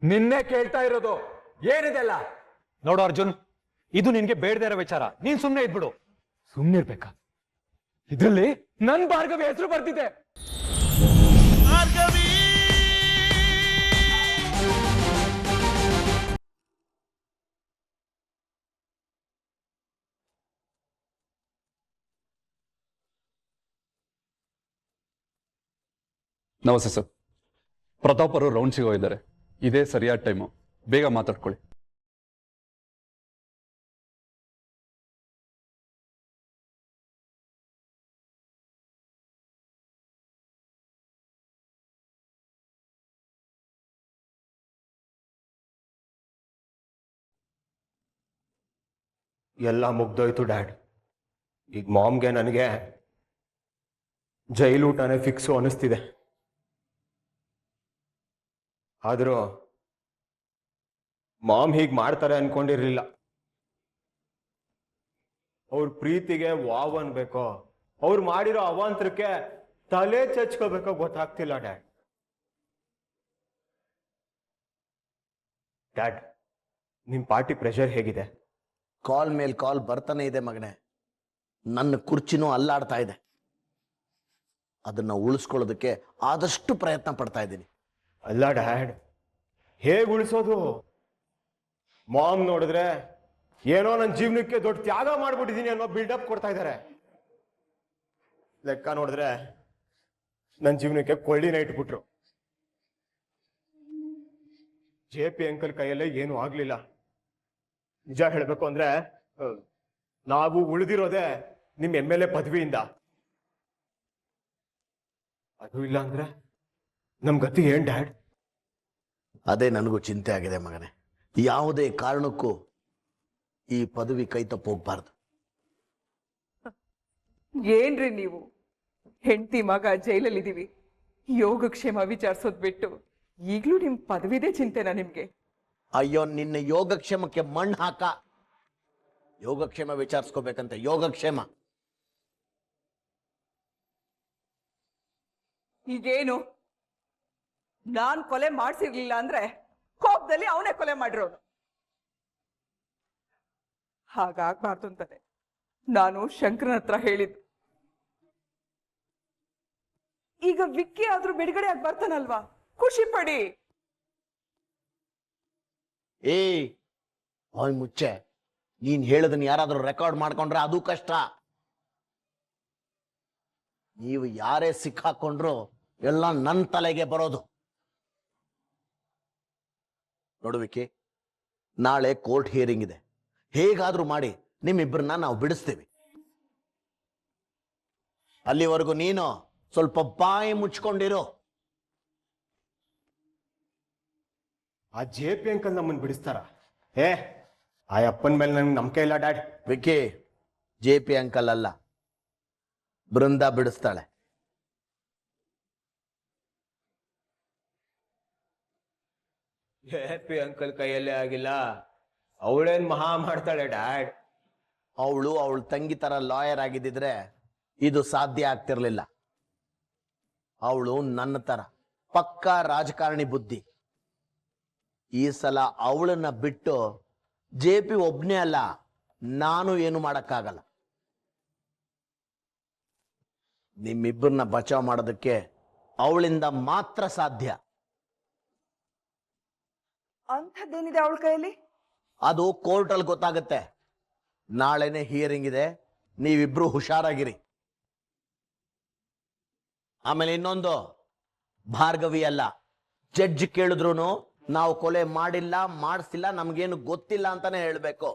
ನಿನ್ನೆ ಕೇಳ್ತಾ ಇರೋದು ಏನಿದೆಲ್ಲ. ನೋಡು ಅರ್ಜುನ್, ಇದು ನಿನ್ಗೆ ಬೇಡದೇ ಇರೋ ವಿಚಾರ. ನೀನ್ ಸುಮ್ನೆ ಇದ್ಬಿಡು. ಸುಮ್ನೆ ಇರ್ಬೇಕಾ? ಇದ್ರಲ್ಲಿ ನನ್ ಭಾರ್ಗವಿ ಹೆಸರು ಬರ್ತಿದೆ. ನಮಸ್ತೆ ಸರ್. ಪ್ರತಾಪ್ ಅವರು ರೌಂಡ್ಸಿಗೆ ಹೋಗಿದ್ದಾರೆ. ಇದೇ ಸರಿಯಾದ ಟೈಮು, ಬೇಗ ಮಾತಾಡ್ಕೊಳ್ಳಿ. ಎಲ್ಲ ಮುಗ್ದೋಯ್ತು ಡ್ಯಾಡ್. ಈಗ ಮಾಮ್ಗೆ ನನಗೆ ಜೈಲೂಟನೇ ಫಿಕ್ಸು ಅನ್ನಿಸ್ತಿದೆ. ಆದರೂ ಮಾಮ್ ಹೀಗೆ ಮಾಡ್ತಾರೆ ಅನ್ಕೊಂಡಿರ್ಲಿಲ್ಲ. ಅವ್ರ ಪ್ರೀತಿಗೆ ವಾವ್ ಅನ್ಬೇಕೋ, ಅವ್ರು ಮಾಡಿರೋ ಅವಾಂತರಕ್ಕೆ ತಲೆ ಚಚ್ಕೋಬೇಕೋ ಗೊತ್ತಾಗ್ತಿಲ್ಲ ಡ್ಯಾಡ್. ಡ್ಯಾಡ್, ನಿಮ್ ಪಾರ್ಟಿ ಪ್ರೆಷರ್ ಹೇಗಿದೆ? ಕಾಲ್ ಮೇಲ್ ಕಾಲ್ ಬರ್ತಾನೆ ಇದೆ ಮಗನೇ. ನನ್ನ ಕುರ್ಚಿನೂ ಅಲ್ಲಾಡ್ತಾ ಇದೆ. ಅದನ್ನ ಉಳಿಸ್ಕೊಳ್ಳೋದಕ್ಕೆ ಆದಷ್ಟು ಪ್ರಯತ್ನ ಪಡ್ತಾ ಇದ್ದೀನಿ. ಅಲ್ಲ ಡ್ಯಾಡ್, ಹೇಗೆ ಉಳಿಸೋದು? ಮಾಮ್ ನೋಡಿದ್ರೆ ಏನೋ ನನ್ನ ಜೀವನಕ್ಕೆ ದೊಡ್ಡ ತ್ಯಾಗ ಮಾಡ್ಬಿಟ್ಟಿದ್ದೀನಿ ಅನ್ನೋ ಬಿಲ್ಡಪ್ ಕೊಡ್ತಾ ಇದ್ದಾರೆ. ಲೆಕ್ಕ ನೋಡಿದ್ರೆ ನನ್ನ ಜೀವನಕ್ಕೆ ಕೊಳ್ಳಿನ ಇಟ್ಬಿಟ್ರು. JP ಅಂಕಲ್ ಕೈಯಲ್ಲೇ ಏನೂ ಆಗ್ಲಿಲ್ಲ. ನಿಜ ಹೇಳ್ಬೇಕು ಅಂದ್ರೆ ನಾವು ಉಳಿದಿರೋದೆ ನಿಮ್ MLA ಪದವಿಯಿಂದ. ಅದು ಇಲ್ಲ ಅಂದ್ರೆ ನಮ್ ಗತಿ ಏನ್ ಡ್ಯಾಡ್? ಅದೇ ನನಗೂ ಚಿಂತೆ ಆಗಿದೆ ಮಗನೇ. ಯಾವುದೇ ಕಾರಣಕ್ಕೂ ಈ ಪದವಿ ಕೈ ತಪ್ಪೋಗ್ಬಾರ್ದು. ಏನ್ರಿ ನೀವು, ಹೆಂಡತಿ ಮಗ ಜೈಲಲ್ಲಿದ್ದೀವಿ, ಯೋಗಕ್ಷೇಮ ವಿಚಾರಿಸೋದ್ ಬಿಟ್ಟು ಈಗ್ಲೂ ನಿಮ್ ಪದವಿದೇ ಚಿಂತೆನಾ ನಿಮ್ಗೆ? ಅಯ್ಯೋ, ನಿನ್ನ ಯೋಗಕ್ಷೇಮಕ್ಕೆ ಮಣ್ಣು ಹಾಕ. ಯೋಗಕ್ಷೇಮ ವಿಚಾರಿಸ್ಕೋಬೇಕಂತ ಯೋಗಕ್ಷೇಮ. ಈಗೇನು, ನಾನ್ ಕೊಲೆ ಮಾಡ್ಸಿರ್ಲಿಲ್ಲ ಅಂದ್ರೆ ಕೋಪದಲ್ಲಿ ಅವನೇ ಕೊಲೆ ಮಾಡಿರೋನು. ಹಾಗಾಗ್ಬಾರ್ದು ಅಂತಾನೆ ನಾನು ಶಂಕರನ ಹತ್ರ ಹೇಳಿದ್ದು. ಈಗ ವಿಕ್ಕಿ ಆದ್ರೂ ಬಿಡುಗಡೆ ಆಗಿ ಬರ್ತಾನಲ್ವಾ, ಖುಷಿ ಪಡಿ. ಬಾಯ್ ಮುಚ್ಚೆ. ನೀನ್ ಹೇಳದನ್ನ ಯಾರಾದ್ರೂ ರೆಕಾರ್ಡ್ ಮಾಡ್ಕೊಂಡ್ರೆ ಅದು ಕಷ್ಟ. ನೀವು ಯಾರೇ ಸಿಕ್ಕಾಕೊಂಡ್ರು ಎಲ್ಲ ನನ್ನ ತಲೆಗೆ ಬರೋದು. ನೋಡುವಿಕೆ, ನಾಳೆ ಕೋರ್ಟ್ ಹಿಯರಿಂಗ್ ಇದೆ. ಹೇಗಾದ್ರೂ ಮಾಡಿ ನಿಮ್ಮಿಬ್ಬರನ್ನ ನಾವು ಬಿಡಿಸ್ತೀವಿ. ಅಲ್ಲಿವರೆಗೂ ನೀನು ಸ್ವಲ್ಪ ಬಾಯಿ ಮುಚ್ಕೊಂಡಿರೋ. ಆ JP ಅಂಕಲ್ ನಮ್ಮನ್ನು ಬಿಡಿಸ್ತಾರ? ಆ ಅಪ್ಪನ ಮೇಲೆ ನನ್ಗೆ ನಂಬಿಕೆ ಇಲ್ಲ ಡ್ಯಾಡ್. ವಿಕಿ, JP ಅಂಕಲ್ ಅಲ್ಲ, ಬೃಂದ ಬಿಡಿಸ್ತಾಳೆ. JP ಅಂಕಲ್ ಕೈಯಲ್ಲೇ ಆಗಿಲ್ಲ, ಅವಳೇನ್ ಮಹಾ ಮಾಡ್ತಾಳೆ ಡ್ಯಾಡ್. ಅವಳು ಅವಳ ತಂಗಿ ತರ ಲಾಯರ್ ಆಗಿದ್ದಿದ್ರೆ ಇದು ಸಾಧ್ಯ ಆಗ್ತಿರ್ಲಿಲ್ಲ. ಅವಳು ನನ್ನ ತರ ಪಕ್ಕಾ ರಾಜಕಾರಣಿ ಬುದ್ಧಿ. ಈ ಸಲ ಅವಳನ್ನ ಬಿಟ್ಟು JP ಒಬ್ನೇ ಅಲ್ಲ, ನಾನು ಏನು ಮಾಡಕ್ಕಾಗಲ್ಲ. ನಿಮ್ಮಿಬ್ಬರನ್ನ ಬಚಾವ್ ಮಾಡೋದಕ್ಕೆ ಅವಳಿಂದ ಮಾತ್ರ ಸಾಧ್ಯ. ಅಂಥದ್ದೇನಿದೆ ಅವಳ ಕೈಯಲ್ಲಿ? ಅದು ಕೋರ್ಟ್ ಅಲ್ಲಿ ಗೊತ್ತಾಗುತ್ತೆ. ನಾಳೆನೆ ಹಿಯರಿಂಗ್ ಇದೆ, ನೀವಿಬ್ರು ಹುಷಾರಾಗಿರಿ. ಆಮೇಲೆ ಇನ್ನೊಂದು, ಭಾರ್ಗವಿ ಅಲ್ಲ, ಜಡ್ಜ್ ಕೇಳಿದ್ರು ನಾವು ಕೊಲೆ ಮಾಡಿಲ್ಲ, ಮಾಡಿಸಿಲ್ಲ, ನಮ್ಗೇನು ಗೊತ್ತಿಲ್ಲ ಅಂತಾನೆ ಹೇಳ್ಬೇಕು.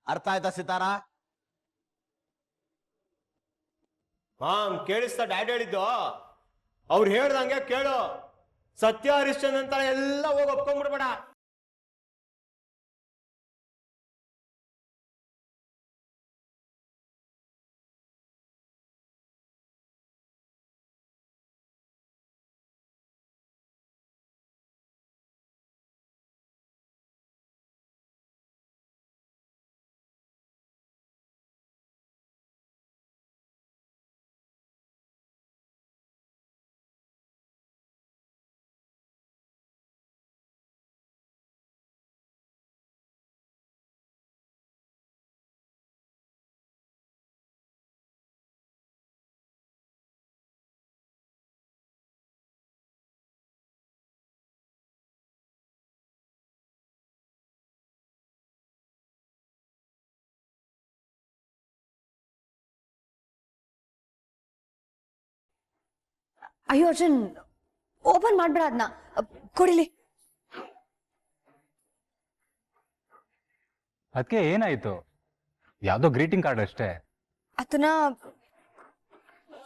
ಅರ್ಥ ಆಯ್ತಾ ಸಿತಾರಾ? ಕೇಳಿಸ್ತಾ ಡ್ಯಾಡ್ ಹೇಳಿದ್ದು? ಅವ್ರು ಹೇಳ್ದಂಗೆ ಕೇಳು. ಸತ್ಯ ಹರಿಶ್ಚಂದ್ರ ಅಂತ ಎಲ್ಲ ಹೋಗಿ ಒಪ್ಕೊಂಡ್ಬಿಡ್ಬೇಡ. ಅಯ್ಯೋ ಅರ್ಜುನ್, ಓಪನ್ ಮಾಡ್ಬೇಡ ಅದನ್ನ, ಕೊಡಿಲಿ. ಅದಕ್ಕೆ ಏನಾಯ್ತು? ಯಾವ್ದೋ ಗ್ರೀಟಿಂಗ್ ಕಾರ್ಡ್ ಅಷ್ಟೇ. ಅದನ್ನ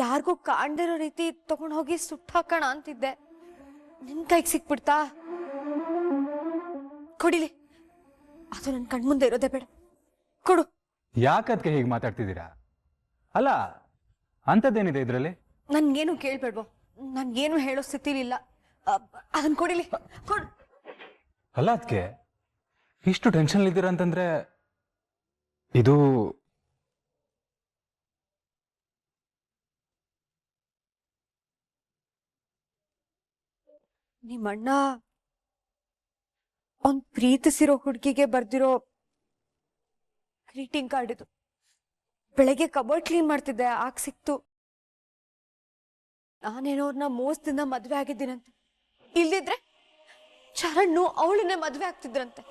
ಯಾರಿಗೂ ಕಾಣ್ದಿರೋ ರೀತಿ ತಗೊಂಡ್ ಹೋಗಿ ಸುಟ್ಟು ಹಾಕೋಣ ಅಂತಿದ್ದೆ, ನಿನ್ ಕೈಗೆ ಸಿಕ್ಬಿಡ್ತಾ? ಕೊಡಿಲಿ, ಅದು ನನ್ ಕಣ್ಮುಂದೆ ಇರೋದೇ ಬೇಡ, ಕೊಡು. ಯಾಕದ್ಕೆ ಹೀಗೆ ಮಾತಾಡ್ತಿದ್ದೀರಾ? ಅಲ್ಲ, ಅಂಥದ್ದೇನಿದೆ ಇದ್ರಲ್ಲಿ? ನನ್ಗೇನು ಕೇಳ್ಬೇಡ್ವೋ, ನನ್ಗೇನು ಹೇಳೋ ಸ್ಥಿತಿಲಿಲ್ಲ, ಅದನ್ನ ಕೊಡಿಲಿ, ಕೊಡು. ಅಲ್ಲ ಅದಕ್ಕೆ ಇಷ್ಟು ಟೆನ್ಷನ್ ಇದ್ದೀರಾ ಅಂತಂದ್ರೆ ಇದು ನಿಮ್ಮಣ್ಣ ಅವ್ನ್ ಪ್ರೀತಿಸಿರೋ ಹುಡುಗಿಗೆ ಬರ್ದಿರೋ ಗ್ರೀಟಿಂಗ್ ಕಾರ್ಡ್ ಇದು. ಬೆಳಗ್ಗೆ ಕಬೋರ್ಡ್ ಕ್ಲೀನ್ ಮಾಡ್ತಿದ್ದೆ, ಆಗ ಸಿಕ್ತು. ನಾನೇನೋ ಅವ್ರನ್ನ ಮೋಸದಿಂದ ಮದ್ವೆ ಆಗಿದ್ದೀನಂತೆ, ಇಲ್ದಿದ್ರೆ ಚರಣ್ಣು ಅವಳನ್ನೇ ಮದ್ವೆ ಆಗ್ತಿದ್ರಂತೆ.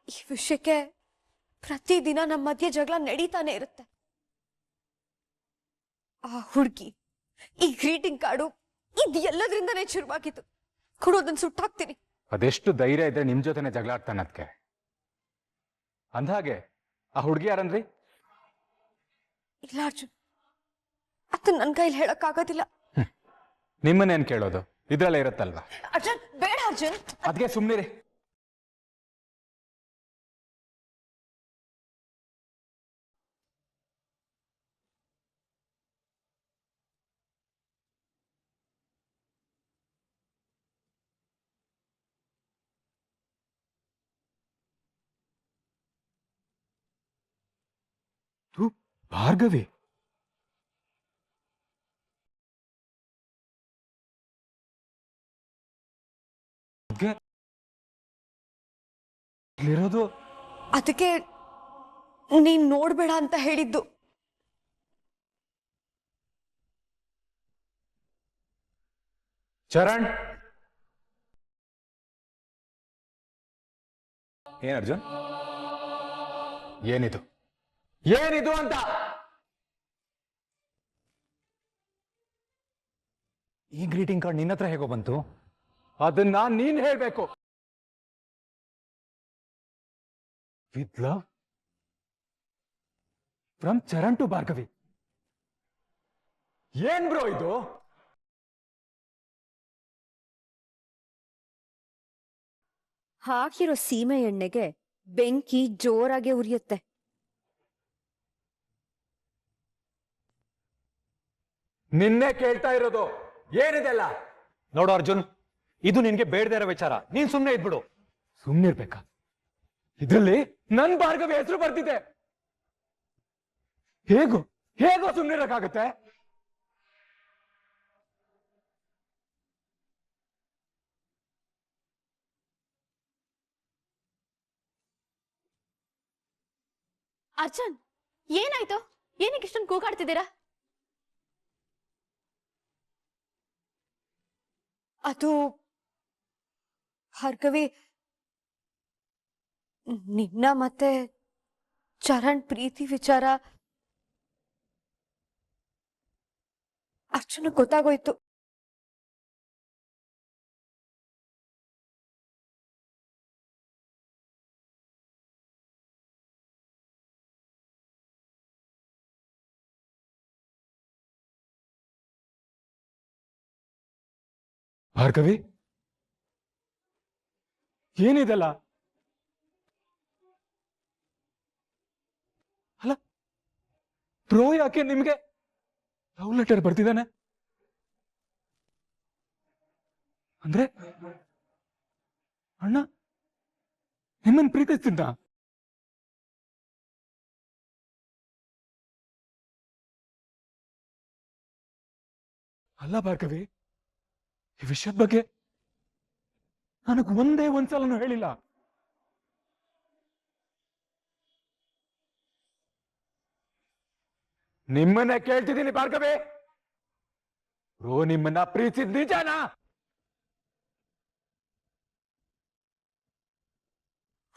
ಈ ವಿಷಯಕ್ಕೆ ಪ್ರತಿದಿನ ನಮ್ಮ ಮಧ್ಯೆ ಜಗಳ ನಡೀತಾನೆ ಇರುತ್ತೆ. ಆ ಹುಡುಗಿ, ಈ ಗ್ರೀಟಿಂಗ್ ಕಾರ್ಡು, ಇದು ಎಲ್ಲದ್ರಿಂದನೇ ಶುರುವಾಗಿತ್ತು. ಕೊಡೋದನ್ನ ಸುಟ್ಟಾಕ್ತೀನಿ. ಅದೆಷ್ಟು ಧೈರ್ಯ ಇದ್ರೆ ನಿಮ್ ಜೊತೆನೆ ಜಗಳ ಆಡ್ತಾನೆ ಅದಕ್ಕೆ. ಅಂದ್ಹಾಗೆ ಆ ಹುಡುಗಿ ಯಾರನ್ರಿ? ಇಲ್ಲ ಅರ್ಜುನ್, ಅದು ನನ್ ಕೈಲಿ ಹೇಳಕ್ ಆಗೋದಿಲ್ಲ. ನಿಮ್ಮನ್ನೇನ್ ಕೇಳೋದು, ಇದ್ರಲ್ಲೇ ಇರುತ್ತಲ್ವಾ. ಅರ್ಜುನ್ ಬೇಡ ಅರ್ಜುನ್. ಅದ್ಕೆ ಸುಮ್ನಿರಿ. ಭಾರ್ಗವಿ, ಇಲ್ಲಿರೋದು ಅದಕ್ಕೆ ನೀನ್ ನೋಡ್ಬೇಡ ಅಂತ ಹೇಳಿದ್ದು. ಚರಣ್. ಏನ್ ಅರ್ಜುನ್, ಏನಿದು ಏನಿದು ಅಂತ? ಈ ಗ್ರೀಟಿಂಗ್ ಕಾರ್ಡ್ ನಿನ್ನ ಹತ್ರ ಹೇಗೋ ಬಂತು? ಅದನ್ನ ನೀನ್ ಹೇಳ್ಬೇಕು. With love from Charan to Bhargavi. ಏನ್ ಬ್ರೋ ಇದು? ಹಾಕಿರೋ ಸೀಮೆ ಎಣ್ಣೆಗೆ ಬೆಂಕಿ ಜೋರಾಗೆ ಉರಿಯುತ್ತೆ. ನಿನ್ನೆ ಕೇಳ್ತಾ ಇರೋದು ಏನಿದೆಲ್ಲ? ನೋಡು ಅರ್ಜುನ್, ಇದು ನಿನ್ಗೆ ಬೇಡದೇ ಇರೋ ವಿಚಾರ. ನೀನ್ ಸುಮ್ನೆ ಇದ್ಬಿಡು. ಸುಮ್ನಿರ್ಬೇಕಾ? ಇದ್ರಲ್ಲಿ ನನ್ ಭಾರ್ಗವಿ ಹೆಸರು ಬರ್ತಿದೆ. ಹೇಗೋ ಹೇಗೋ ಸುಮ್ನಿರಕ್ಕಾಗತ್ತೆ? ಅರ್ಜುನ್, ಏನಾಯ್ತು? ಏನಕ್ಕೆ ಇಷ್ಟೊಂದು ಕೂಗಾಡ್ತಿದ್ದೀರಾ? ಅದು ಭಾರ್ಗವಿ, ನಿನ್ನ ಮತ್ತೆ ಚರಣ್ ಪ್ರೀತಿ ವಿಚಾರ ಅರ್ಜುನ ಗೊತ್ತಾಗೋಯ್ತು. ಭಾರ್ಗವಿ, ಏನಿದೆಲ್ಲ? ಅಲ್ಲ, ಬ್ರೋ ಯಾಕೆ ನಿಮ್ಗೆ ಲವ್ ಲೆಟರ್ ಬರ್ತಿದ್ದಾನೆ? ಅಂದ್ರೆ ಅಣ್ಣ ನಿಮ್ಮನ್ ಪ್ರೀತಿಸ್ತಿದ್ದ? ಅಲ್ಲ ಭಾರ್ಗವಿ, ಈ ವಿಷಯದ ಬಗ್ಗೆ ನನಗೆ ಒಂದೇ ಒಂದ್ಸಲನೂ ಹೇಳಿಲ್ಲ. ನಿಮ್ಮನ್ನ ಕೇಳ್ತಿದ್ದೀನಿ ಭಾರ್ಗವಿ, ರೋ ನಿಮ್ಮನ್ನ ಪ್ರೀತಿಸಿದ ನಿಜಾನಾ?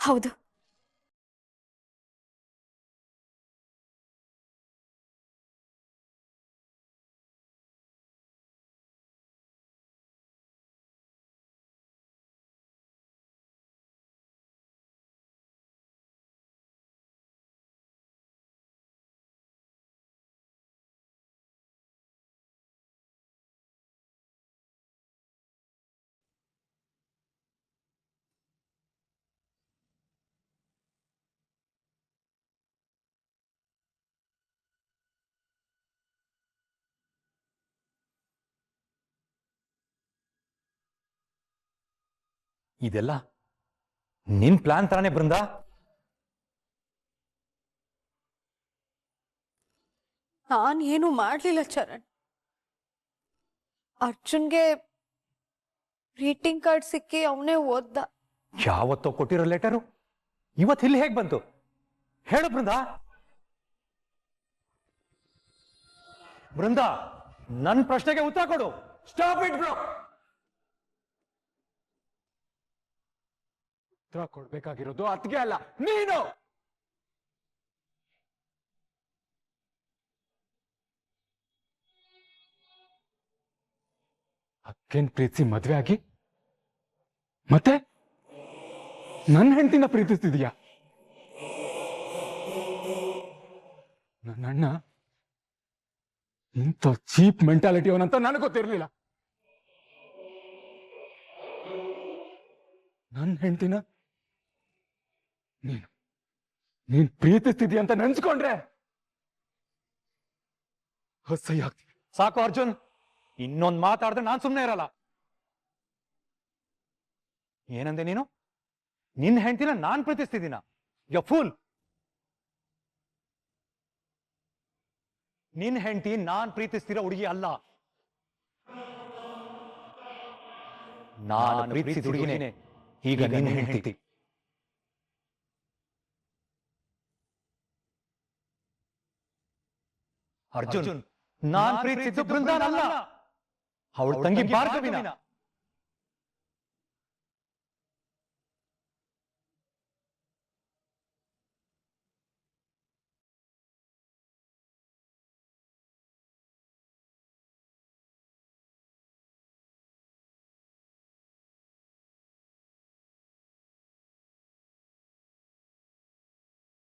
ಹೌದು. ಇದೆಲ್ಲ ನಿನ್ ಪ್ಲಾನ್ ತರಾನೇ ಬೃಂದ. ನಾನ್ ಏನು ಮಾಡ್ಲಿಲ್ಲ ಚರಣ್. ಅರ್ಜುನ್ಗೆ ಗ್ರೀಟಿಂಗ್ ಕಾರ್ಡ್ ಸಿಕ್ಕಿ ಅವನೇ ಓದ್ದ. ಯಾವತ್ತೋ ಕೊಟ್ಟಿರೋ ಲೆಟರು ಇವತ್ತು ಇಲ್ಲಿ ಹೇಗ್ ಬಂತು ಹೇಳು ಬೃಂದ. ಬೃಂದ, ನನ್ ಪ್ರಶ್ನೆಗೆ ಉತ್ತರ ಕೊಡು. Stop it bro. ಉತ್ತರ ಕೊಡ್ಬೇಕಾಗಿರೋದು ಅತ್ಗೆ ಅಲ್ಲ, ನೀನು. ಅಕ್ಕೇನ್ ಪ್ರೀತಿಸಿ ಮದ್ವೆ ಆಗಿ ಮತ್ತೆ ನನ್ನ ಹೆಂಡತಿನ ಪ್ರೀತಿಸ್ತಿದೀಯಾ? ನನ್ನಣ್ಣ ಇಂಥ ಚೀಪ್ ಮೆಂಟಾಲಿಟಿ ಅವನಂತ ನನಗೆ ಗೊತ್ತಿರ್ಲಿಲ್ಲ. ನನ್ನ ಹೆಂಡತಿನ ನೀನ್ ಪ್ರೀತಿಸ್ತಿದೀಯ ಅಂತ ನೆನ್ಸ್ಕೊಂಡ್ರೆ ಅಸಹ್ಯ ಆಗ್ತಿದೆ. ಸಾಕು ಅರ್ಜುನ್, ಇನ್ನೊಂದ್ ಮಾತಾಡಿದ್ರೆ ನಾನ್ ಸುಮ್ನೆ ಇರಲ್ಲ. ಏನಂದೆ ನೀನು? ನಿನ್ ಹೆಂಡತಿನ ನಾನ್ ಪ್ರೀತಿಸ್ತಿದ್ದೀನ? You pool. ನಿನ್ ಹೆಂಡತಿ ನಾನ್ ಪ್ರೀತಿಸ್ತಿರೋ ಹುಡುಗಿ ಅಲ್ಲ. ನಾನು ಪ್ರೀತಿಸಿದ ಹುಡುಗಿನೇ ಈಗ ನಿನ್ ಹೆಂಡತಿ. ಅರ್ಜುನ್, ನಾನ್ ಪ್ರೀತಿಸಿದ್ದು ಬೃಂದಾನ್ ಅಲ್ಲ, ಅವಳ ತಂಗಿ ಭಾರ್ಗವಿನ.